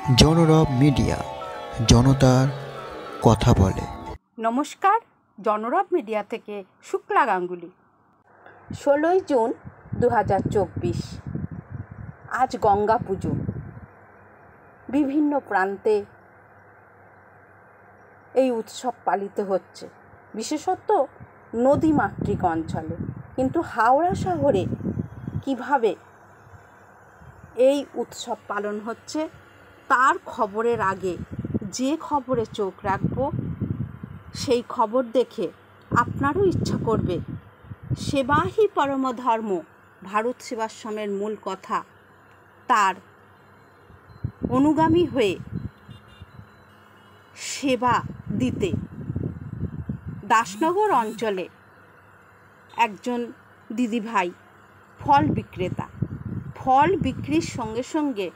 জনরব media, জনতার কথা বলে। নমস্কার, জনরব মিডিয়া থেকে শুক্লা গাঙ্গুলি। 16ই জুন 2024। আজ গঙ্গা পুজো। বিভিন্ন প্রান্তে এই উৎসব পালিত হচ্ছে, বিশেষত নদীমাতৃক অঞ্চলে। কিন্তু হাওড়া শহরে কিভাবে এই উৎসব পালন হচ্ছে তার খবরের আগে যে খবরে চোখ রাখবো, সেই খবর দেখে আপনারও ইচ্ছা করবে সেবাহি পরম ধর্ম, ভারত সেবাশ্রমের মূল কথা, তার অনুগামী হয়ে সেবা দিতে। দাসনগর অঞ্চলে একজন দিদিভাই ফল বিক্রেতা, ফল বিক্রির সঙ্গে সঙ্গে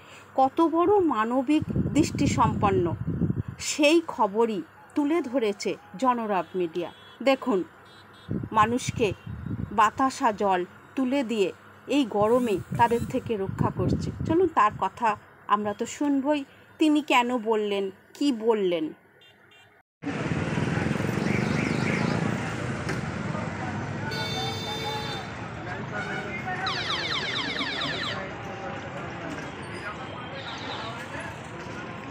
কত বড় মানবিক দৃষ্টিসম্পন্ন সেই খবরই তুলে ধরেছে জনরব মিডিয়া। দেখুন, মানুষকে বাতাসা জল তুলে দিয়ে এই গরমে তাদের থেকে রক্ষা করছে। চলুন তার কথা আমরা তো শুনবই, তিনি কেন বললেন, কি বললেন।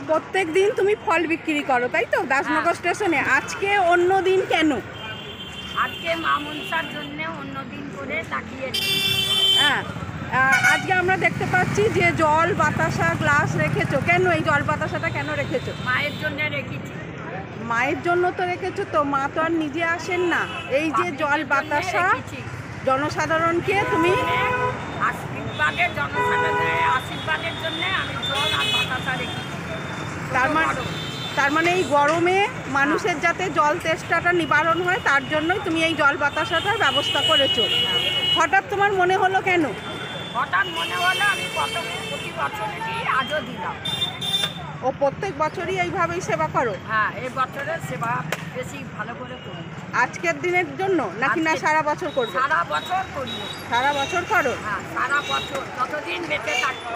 প্রত্যেক দিন তুমি ফল বিক্রি করো, তাই তো, দাসনগর স্টেশনে? আজকে অন্য দিন কেন? আজকে মা মনসার জন্য অন্য দিন করে তাকিয়েছি। হ্যাঁ, আজকে আমরা দেখতে পাচ্ছি যে জল বাতাসা গ্লাস রেখেছো। কেন এই জল বাতাসাটা কেন রেখেছো? মায়ের জন্য রেখেছি। মায়ের জন্য তো রেখেছো, তো মা তো আর নিজে আসেন না। এই যে জল বাতাসা জনসাধারণকে তুমি আশীর্বাদের, জনসাধারণের আশীর্বাদের জন্য আমি জল আর বাতাসা রেখেছি। তার মানে এই গরমে মানুষের যাতে জল তেষ্টাটা নিবারণ হয় তার জন্যই তুমি এই জল বাতাসাটার ব্যবস্থা করেছো। হঠাৎ তোমার মনে হলো কেন? হঠাৎ মনে হলো আমি প্রতি বছরে দিই, আজও দিলাম। ও প্রত্যেক বছরই এইভাবেই সেবা করো? হ্যাঁ, এই বছরের সেবা বেশি ভালো করে করি। আজকের দিনের জন্য নাকি না সারা বছর করবে? সারা বছর করি। সারা বছর করো? হ্যাঁ, সারা বছর, যতদিন বেঁচে থাকবো।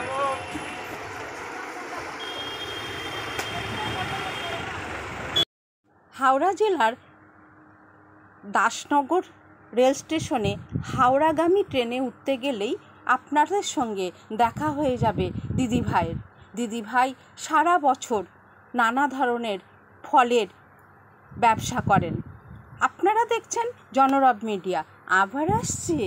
হাওড়া জেলার দাসনগর রেল স্টেশনে হাওড়াগামী ট্রেনে উঠতে গেলেই আপনাদের সঙ্গে দেখা হয়ে যাবে দিদিভাইয়ের। দিদিভাই সারা বছর নানা ধরনের ফলের ব্যবসা করেন। আপনারা দেখছেন জনরব মিডিয়া। আবার আসছে